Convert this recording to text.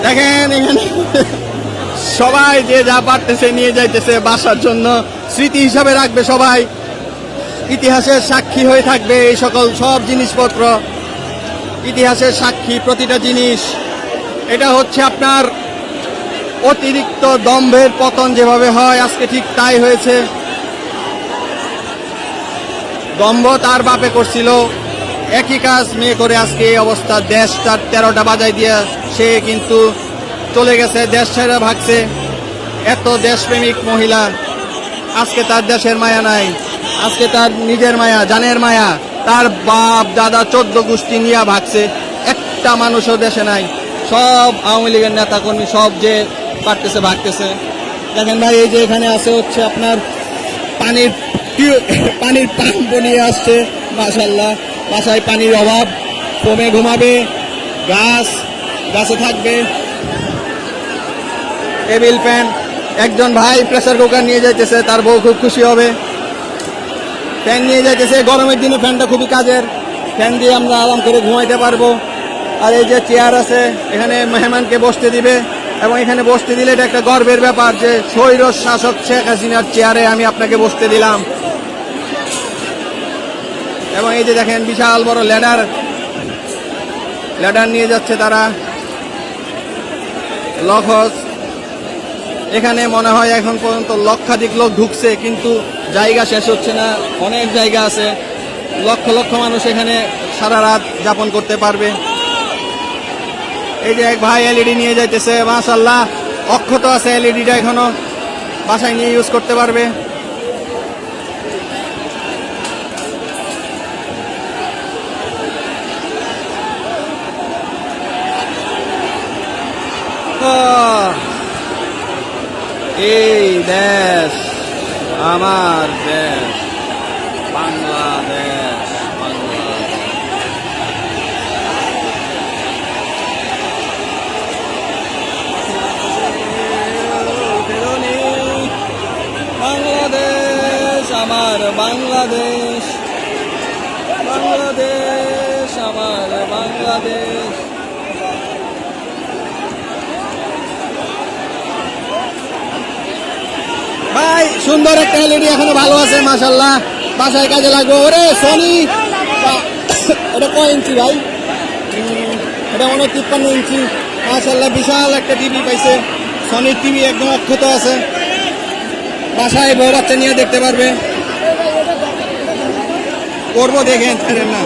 দেখেন এখানে সবাই যে যা পারতেছে নিয়ে যাইতেছে বাসার জন্য, স্মৃতি হিসাবে রাখবে সবাই, ইতিহাসের সাক্ষী হয়ে থাকবে এই সকল সব জিনিসপত্র, ইতিহাসের সাক্ষী প্রতিটা জিনিস। এটা হচ্ছে আপনার অতিরিক্ত দম্ভের পতন যেভাবে হয় আজকে ঠিক তাই হয়েছে। দম্ভ তার বাপে করছিল, একই কাজ মেয়ে করে আজকে এই অবস্থা। দেশ তার 13টা বাজাই দিয়া সে কিন্তু চলে গেছে, দেশ ছেড়ে ভাগছে। এত দেশপ্রেমিক মহিলা, আজকে তার দেশের মায়া নাই, আজকে তার নিজের মায়া, জানের মায়া। তার বাপ দাদা 14 গোষ্ঠী নিয়ে ভাগছে, একটা মানুষও দেশে নাই। সব আওয়ামী লীগের নেতা কর্মী সব যে পারতেছে ভাগতেছে। দেখেন ভাই, এই যে এখানে আছে হচ্ছে আপনার পানির পাম্প নিয়ে আসছে, মাশাআল্লাহ। বাসায় পানির অভাব, কমে ঘুমাবে, গাছে থাকবে, টেবিল ফ্যান। একজন ভাই প্রেসার কুকার নিয়ে যাইতেছে, তার বউ খুব খুশি হবে। ফ্যান নিয়ে যাইতেছে, গরমের দিনে ফ্যানটা খুবই কাজের, ফ্যান দিয়ে আমরা আরাম করে ঘুমাইতে পারবো। আর এই যে চেয়ার আছে, এখানে মেহমানকে বসতে দিবে, এবং এখানে বসতে দিলে এটা একটা গর্বের ব্যাপার যে স্বৈর শাসক শেখ হাসিনার চেয়ারে আমি আপনাকে বসতে দিলাম। এবং এই যে দেখেন বিশাল বড় ল্যাডার নিয়ে যাচ্ছে তারা, লক্ষস। এখানে মনে হয় এখন পর্যন্ত লক্ষাধিক লোক ঢুকছে, কিন্তু জায়গা শেষ হচ্ছে না, অনেক জায়গা আছে। লক্ষ লক্ষ মানুষ এখানে সারা রাত যাপন করতে পারবে। এই যে এক ভাই এলইডি নিয়ে যাইতেছে, মাশাআল্লাহ, অক্ষত আছে এলইডিটা, এখনো বাসায় নিয়ে ইউজ করতে পারবে। এই দেশ আমার দেশ, বাংলাদেশ। বাংলাদেশ আমার বাংলাদেশ, বাংলাদেশ আমার বাংলাদেশ। ভাই সুন্দর একটা এলইডি এখনো ভালো আছে, মাশাআল্লাহ, বাসায় কাজে লাগবে। ওরে সনি, এটা কয় ইঞ্চি ভাই? এটা 53 ইঞ্চি, মাশাআল্লাহ, বিশাল একটা টিভি পাইছে। সনির টিভি একদম অক্ষত আছে, বাসায় বউ বাচ্চা নিয়ে দেখতে পারবে। করবো, দেখেন না।